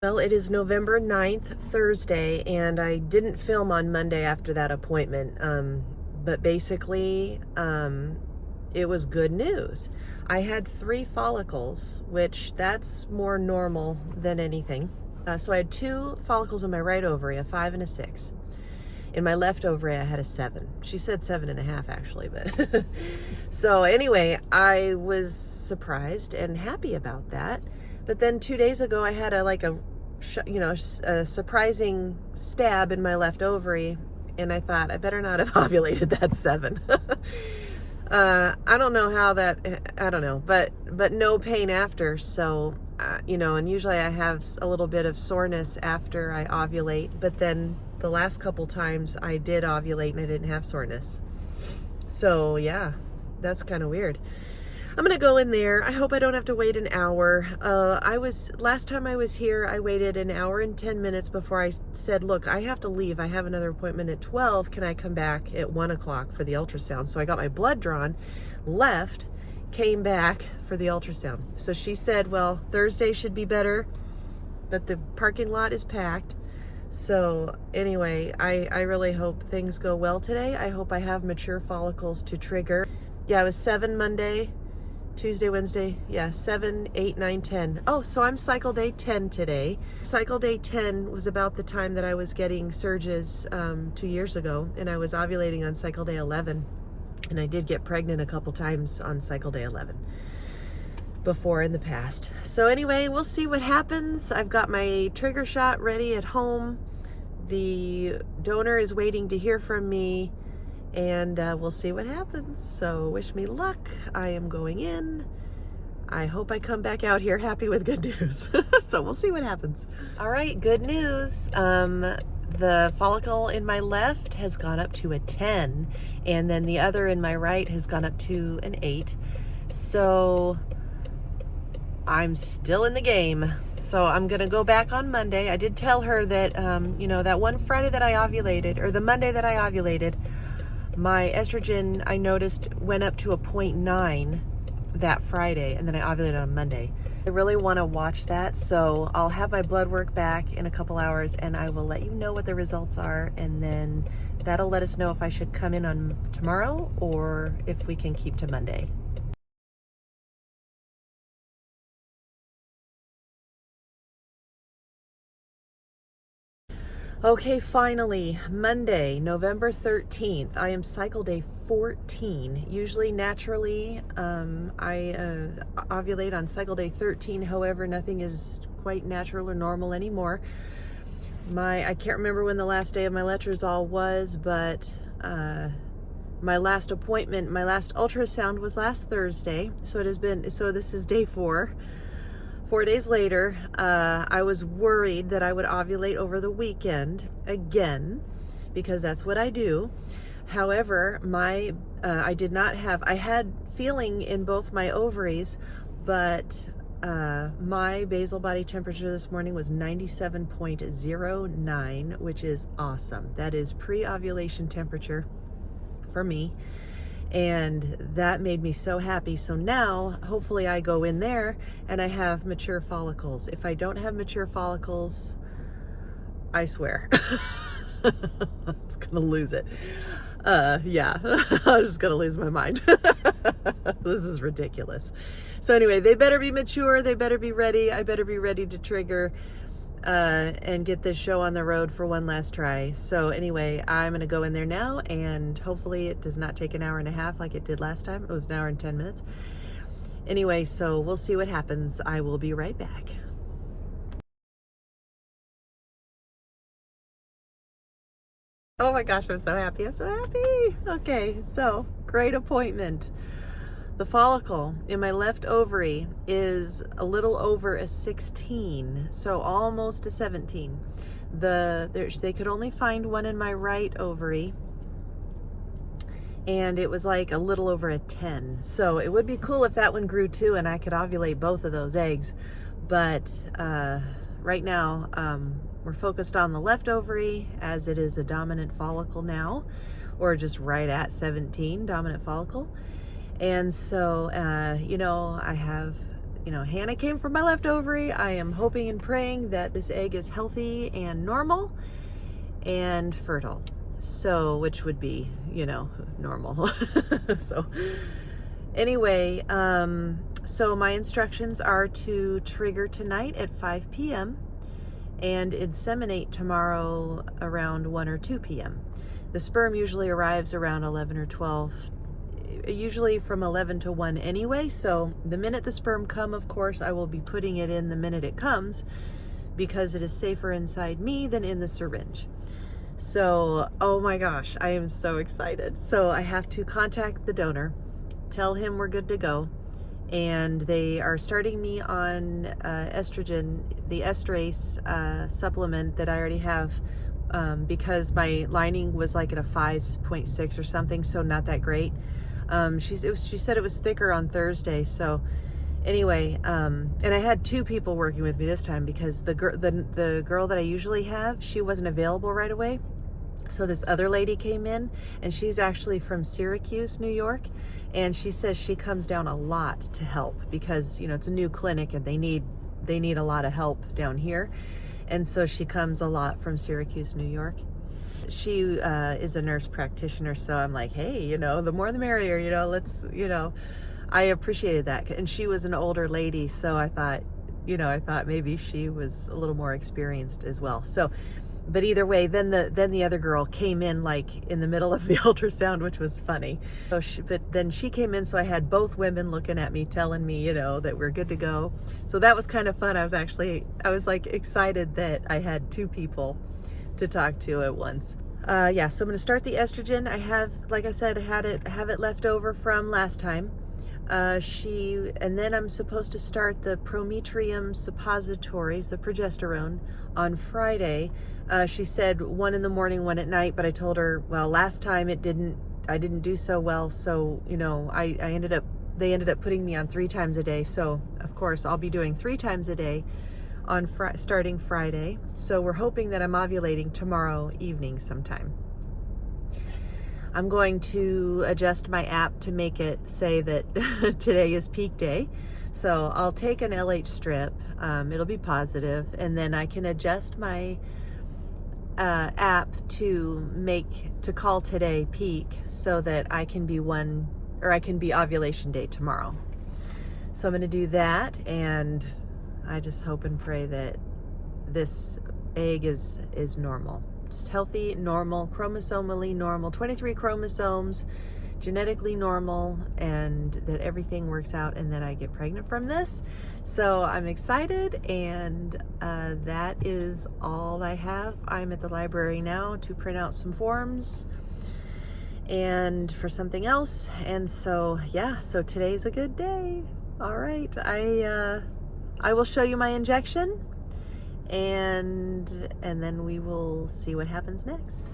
Well, it is November 9th, Thursday, and I didn't film on Monday after that appointment. But basically, it was good news. I had 3 follicles, which that's more normal than anything. So I had 2 follicles in my right ovary, a 5 and a 6. In my left ovary, I had a 7. She said 7.5 actually, but so anyway, I was surprised and happy about that. But then 2 days ago, I had a surprising stab in my left ovary, and I thought I better not have ovulated that 7. I don't know how that, I don't know, but no pain after. So, and usually I have a little bit of soreness after I ovulate, but then the last couple times I did ovulate and I didn't have soreness. So yeah, that's kind of weird. I'm gonna go in there. I hope I don't have to wait an hour. Last time I was here, I waited an hour and 10 minutes before I said, look, I have to leave. I have another appointment at 12. Can I come back at 1 o'clock for the ultrasound? So I got my blood drawn, left, came back for the ultrasound. So she said, well, Thursday should be better, but the parking lot is packed. So anyway, I really hope things go well today. I hope I have mature follicles to trigger. Yeah, it was 7 Monday, Tuesday, Wednesday, yeah, 7, 8, 9, 10. Oh, so I'm cycle day 10 today. Cycle day 10 was about the time that I was getting surges 2 years ago, and I was ovulating on cycle day 11. And I did get pregnant a couple times on cycle day 11 before in the past. So anyway, we'll see what happens. I've got my trigger shot ready at home. The donor is waiting to hear from me, and we'll see what happens. So wish me luck. I am going in. I hope I come back out here happy with good news. So we'll see what happens. All right, good news. The follicle in my left has gone up to a 10, and then the other in my right has gone up to an 8. So I'm still in the game. So I'm going to go back on Monday. I did tell her that, that one Friday that I ovulated, or the Monday that I ovulated, my estrogen, I noticed, went up to a 0.9 that Friday, and then I ovulated on Monday. I really want to watch that, so I'll have my blood work back in a couple hours, and I will let you know what the results are, and then that'll let us know if I should come in on tomorrow or if we can keep to Monday. Okay, finally, Monday, November 13th. I am cycle day 14. Usually, naturally, I ovulate on cycle day 13. However, nothing is quite natural or normal anymore. I can't remember when the last day of my letrozole was, but my last appointment, my last ultrasound was last Thursday. So this is day 4. 4 days later, I was worried that I would ovulate over the weekend again, because that's what I do. However, I had feeling in both my ovaries, but my basal body temperature this morning was 97.09, which is awesome. That is pre-ovulation temperature for me. And that made me so happy. So now, hopefully I go in there and I have mature follicles. If I don't have mature follicles, I swear, it's gonna lose it. Yeah, I'm just gonna lose my mind. This is ridiculous. So anyway, they better be mature, they better be ready, I better be ready to trigger and get this show on the road for one last try. So anyway, I'm gonna go in there now, and hopefully it does not take an hour and a half like it did last time. It was an hour and 10 minutes. Anyway, so we'll see what happens. I will be right back. Oh my gosh, I'm so happy. I'm so happy. Okay, so great appointment. The follicle in my left ovary is a little over a 16, so almost a 17. They could only find one in my right ovary, and it was like a little over a 10. So it would be cool if that one grew too and I could ovulate both of those eggs. But right now, we're focused on the left ovary, as it is a dominant follicle now, or just right at 17, dominant follicle. And so, I have Hannah came from my left ovary. I am hoping and praying that this egg is healthy and normal and fertile. So, which would be, normal. So, anyway, so my instructions are to trigger tonight at 5 p.m. and inseminate tomorrow around 1 or 2 p.m. The sperm usually arrives around 11 or 12, usually from 11 to 1 anyway. So the minute the sperm come, of course, I will be putting it in the minute it comes because it is safer inside me than in the syringe. So, oh my gosh, I am so excited. So I have to contact the donor, tell him we're good to go. And they are starting me on estrogen, the estrase supplement that I already have, because my lining was like at a 5.6 or something, so not that great. She said it was thicker on Thursday. So anyway, and I had 2 people working with me this time because the girl that I usually have, she wasn't available right away. So this other lady came in, and she's actually from Syracuse, New York, and she says she comes down a lot to help because it's a new clinic and they need a lot of help down here, and so she comes a lot from Syracuse, New York. She is a nurse practitioner, so I'm like, hey, the more the merrier, let's, I appreciated that. And she was an older lady, so I thought maybe she was a little more experienced as well. So, but either way, then the other girl came in like in the middle of the ultrasound, which was funny. So but then she came in, so I had both women looking at me, telling me, that we're good to go. So that was kind of fun. I was like excited that I had 2 people to talk to at once. Yeah, so I'm going to start the estrogen. I have, like I said, have it left over from last time. And then I'm supposed to start the Prometrium suppositories, the progesterone, on Friday. She said 1 in the morning, 1 at night, but I told her, well, last time I didn't do so well. So, they ended up putting me on 3 times a day. So of course I'll be doing 3 times a day on starting Friday. So we're hoping that I'm ovulating tomorrow evening sometime. I'm going to adjust my app to make it say that today is peak day. So I'll take an LH strip, it'll be positive, and then I can adjust my app to call today peak so that I can be ovulation day tomorrow. So I'm going to do that, and I just hope and pray that this egg is normal. Just healthy, normal, chromosomally normal, 23 chromosomes, genetically normal, and that everything works out and that I get pregnant from this. So I'm excited, and that is all I have. I'm at the library now to print out some forms and for something else. And so, yeah, so today's a good day. All right, I will show you my injection, and then we will see what happens next.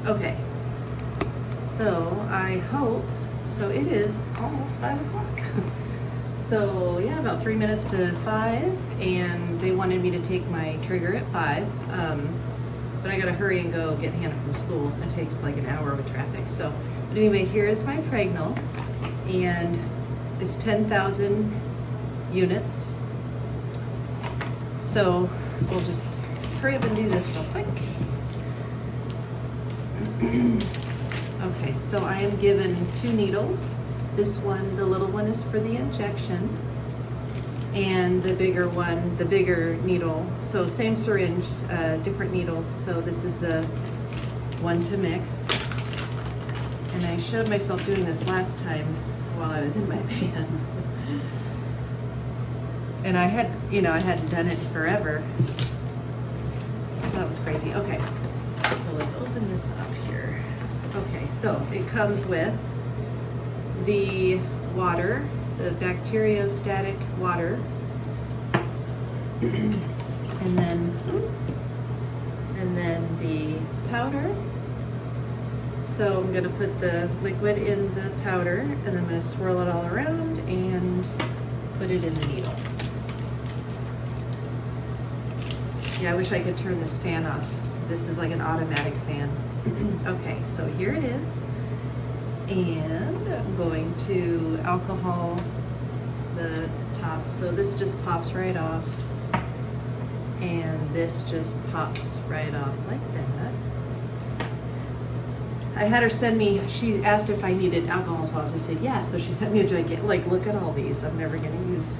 Okay, so I hope, so it is almost 5 o'clock. So yeah, about 3 minutes to 5, and they wanted me to take my trigger at 5, but I gotta hurry and go get Hannah from school. It takes like an hour with traffic. So, but anyway, here is my pregnal, and it's 10,000 units. So we'll just hurry up and do this real quick. Okay, so I am given 2 needles. This one, the little one, is for the injection, and the bigger one, the bigger needle. So same syringe, different needles. So this is the one to mix. And I showed myself doing this last time while I was in my van. And I hadn't done it forever. So that was crazy. Okay, so let's open this up here. Okay, so it comes with the water, the bacteriostatic water, and then the powder. So I'm going to put the liquid in the powder, and I'm going to swirl it all around and put it in the needle. Yeah, I wish I could turn this fan off. This is like an automatic fan. Okay, so here it is. And I'm going to alcohol the top. So this just pops right off, and this just pops right off like that. I had her send me, she asked if I needed alcohol swabs. I said yeah, so she sent me a gigantic, like, look at all these. I'm never gonna use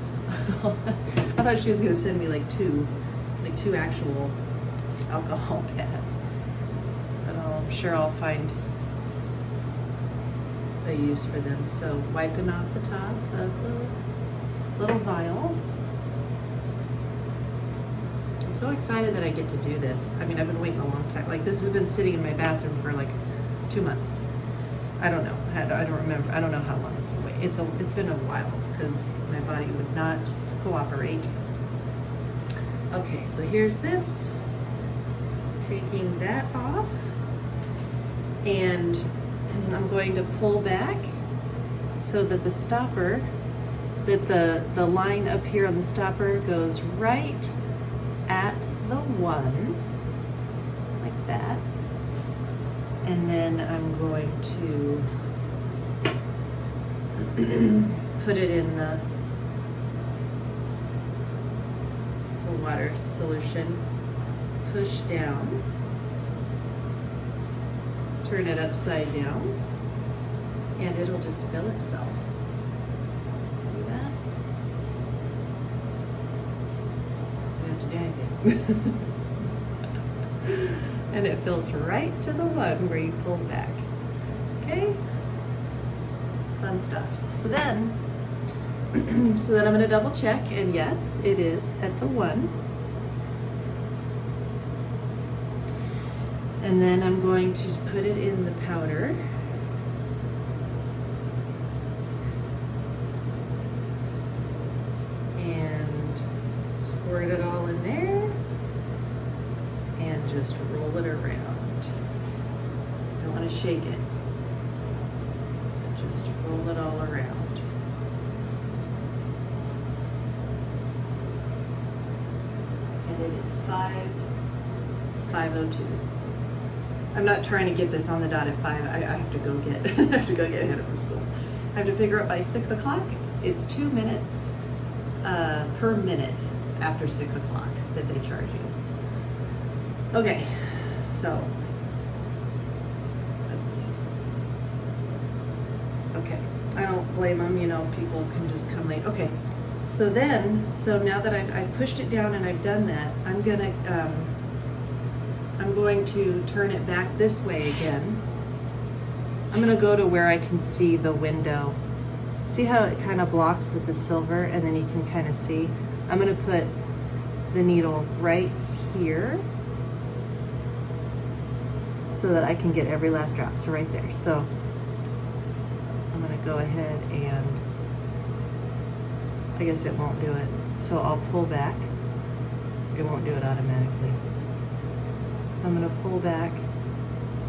I thought she was gonna send me like two actual alcohol pads. But I'm sure I'll find a use for them. So wiping off the top of the little vial. I'm so excited that I get to do this. I mean, I've been waiting a long time. Like, this has been sitting in my bathroom for like 2 months. I don't know. I don't remember. I don't know how long it's been waiting. It's been a while because my body would not cooperate. Okay, so here's this. Taking that off, and I'm going to pull back so that the stopper, that the line up here on the stopper goes right at the 1, like that. And then I'm going to put it in the water solution, push down, turn it upside down, and it'll just fill itself. See that? You don't have to do anything. And it fills right to the 1 where you pulled back. Okay? Fun stuff. So then I'm gonna double check, and yes, it is at the 1. And then I'm going to put it in the powder. And squirt it all in there. And just roll it around. Don't want to shake it. Just roll it all around. And it is 5:02. I'm not trying to get this on the dot at 5. I have to go get I have to go get Hannah from school. I have to pick her up by 6 o'clock. It's 2 minutes per minute after 6 o'clock that they charge you. Okay, so that's okay. I don't blame them, you know, people can just come late. Okay, so now that I've pushed it down and I've done that, I'm going to turn it back this way again. I'm gonna go to where I can see the window. See how it kind of blocks with the silver, and then you can kind of see. I'm gonna put the needle right here so that I can get every last drop. So right there. So I'm gonna go ahead and I guess it won't do it. So I'll pull back. It won't do it automatically. So I'm gonna pull back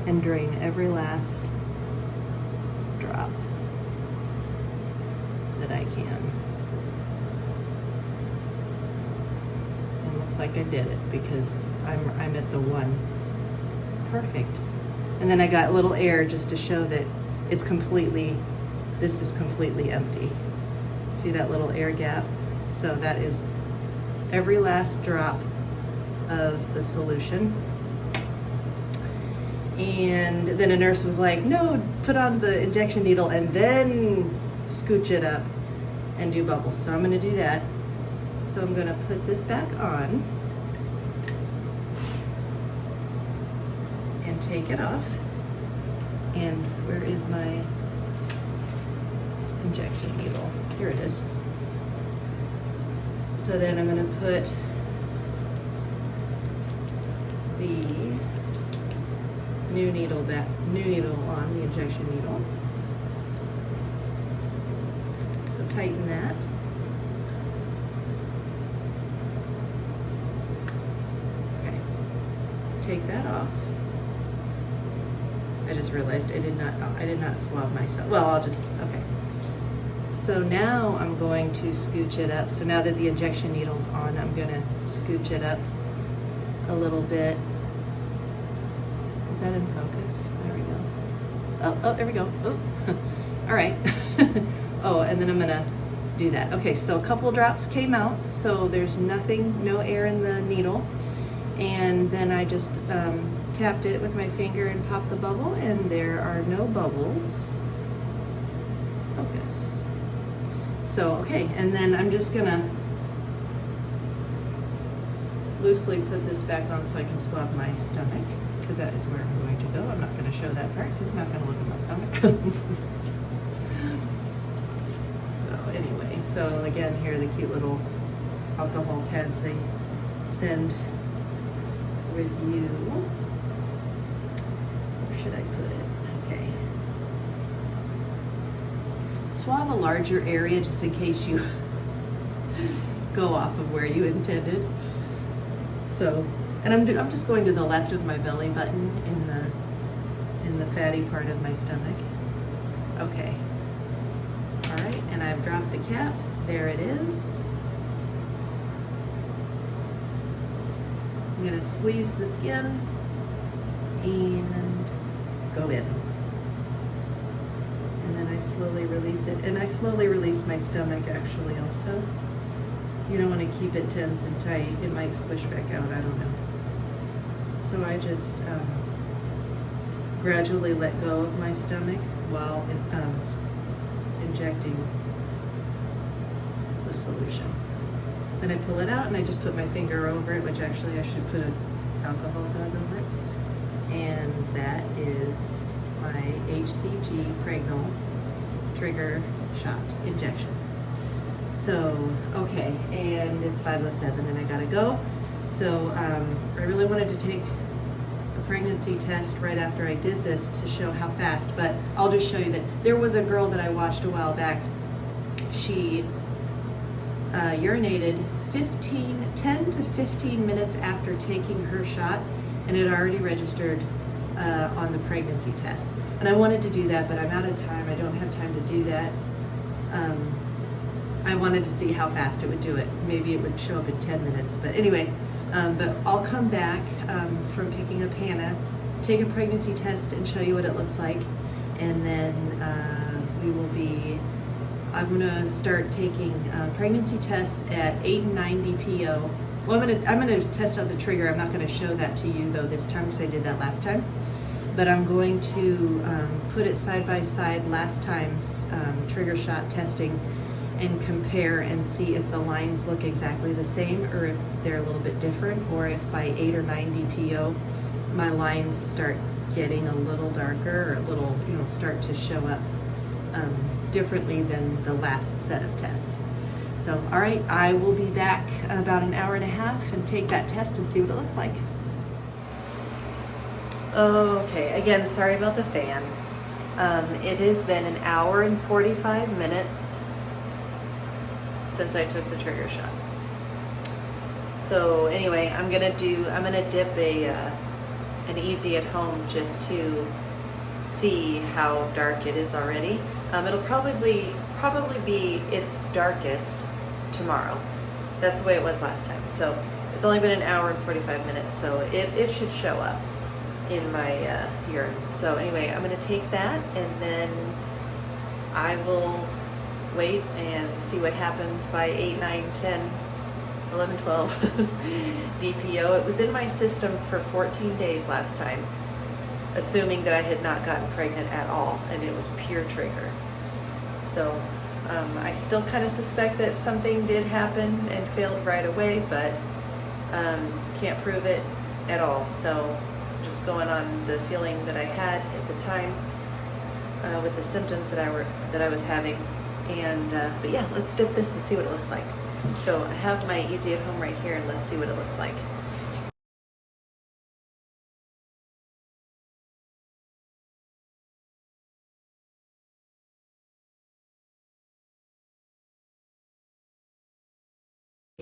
and drain every last drop that I can. It looks like I did it because I'm at the 1. Perfect. And then I got a little air just to show that it's completely, this is completely empty. See that little air gap? So that is every last drop of the solution. And then a nurse was like, no, put on the injection needle and then scooch it up and do bubbles. So I'm gonna do that. So I'm gonna put this back on and take it off. And where is my injection needle? Here it is. So then I'm gonna put the new needle on, the injection needle. So tighten that. Okay. Take that off. I just realized I did not swab myself. Well, okay. So now I'm going to scooch it up. So now that the injection needle's on, I'm gonna scooch it up a little bit. Is that in focus? There we go. Oh, there we go. Oh, all right. Oh, and then I'm gonna do that. Okay, so a couple drops came out, so there's nothing, no air in the needle. And then I just tapped it with my finger and popped the bubble, and there are no bubbles. Focus. So, okay, and then I'm just gonna loosely put this back on so I can swab my stomach, because that is where I'm going to go. I'm not going to show that part because I'm not going to look at my stomach. So anyway, so again, here are the cute little alcohol pads they send with you. Where should I put it? Okay. Swab a larger area just in case you go off of where you intended. So, and I'm just going to the left of my belly button in the fatty part of my stomach. Okay. All right, and I've dropped the cap. There it is. I'm gonna squeeze the skin and go in. And then I slowly release it. And I slowly release my stomach actually also. You don't want to keep it tense and tight. It might squish back out, I don't know. So I just gradually let go of my stomach while injecting the solution. Then I pull it out and I just put my finger over it, which actually I should put an alcohol gauze over it. And that is my HCG pregnal trigger shot injection. So, okay, and it's 5:07 and I gotta go. So I really wanted to take a pregnancy test right after I did this to show how fast, but I'll just show you that there was a girl that I watched a while back. She urinated 10 to 15 minutes after taking her shot, and it already registered on the pregnancy test. And I wanted to do that, but I'm out of time. I don't have time to do that. I wanted to see how fast it would do it. Maybe it would show up in 10 minutes, but anyway, but I'll come back from picking up Hannah, take a pregnancy test and show you what it looks like. And then I'm gonna start taking pregnancy tests at 8 and 9 DPO. Well, I'm gonna test out the trigger. I'm not gonna show that to you though this time because I did that last time. But I'm going to put it side by side last time's trigger shot testing and compare and see if the lines look exactly the same or if they're a little bit different, or if by 8 or 9 DPO my lines start getting a little darker or a little, start to show up differently than the last set of tests. So, all right, I will be back about an hour and a half and take that test and see what it looks like. Okay, again, sorry about the fan. It has been an hour and 45 minutes since I took the trigger shot. So anyway, I'm gonna dip an easy at home just to see how dark it is already. It'll probably be its darkest tomorrow. That's the way it was last time. So it's only been an hour and 45 minutes, so it should show up in my urine. So anyway, I'm gonna take that and then I will wait and see what happens by 8, 9, 10, 11, 12 DPO. It was in my system for 14 days last time, assuming that I had not gotten pregnant at all, and it was pure trigger. So I still kind of suspect that something did happen and failed right away, but can't prove it at all. So just going on the feeling that I had at the time with the symptoms that I was having. And but yeah, let's dip this and see what it looks like. So I have my easy at home right here, and let's see what it looks like.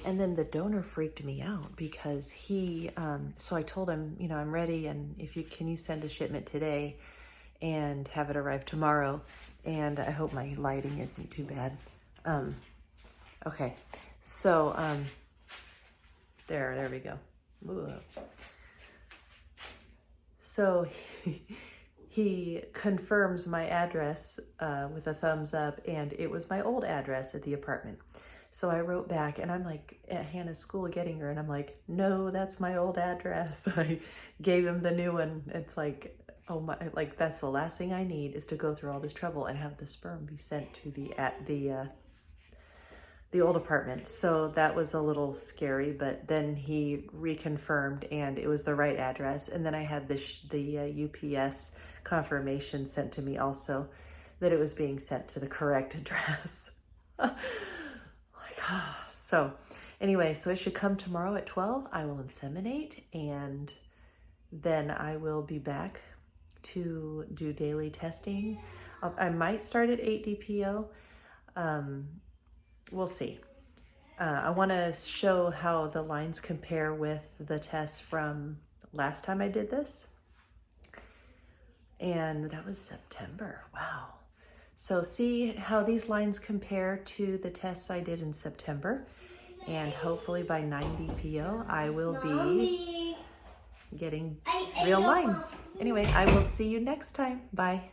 And then the donor freaked me out because he, so I told him, I'm ready, and can you send a shipment today and have it arrive tomorrow? And I hope my lighting isn't too bad. Okay, so there we go. Ooh. So he confirms my address with a thumbs up, and it was my old address at the apartment. So I wrote back, and I'm like at Hannah's school getting her, and I'm like, no, that's my old address. I gave him the new one. It's like, oh my, like that's the last thing I need is to go through all this trouble and have the sperm be sent to the old apartment. So that was a little scary, but then he reconfirmed and it was the right address. And then I had the UPS confirmation sent to me also that it was being sent to the correct address. So anyway, so it should come tomorrow at 12. I will inseminate, and then I will be back to do daily testing. I might start at 8 DPO. We'll see. I want to show how the lines compare with the tests from last time I did this. And that was September. Wow. So see how these lines compare to the tests I did in September. And hopefully by 9 DPO, I will be getting real lines. Anyway, I will see you next time. Bye.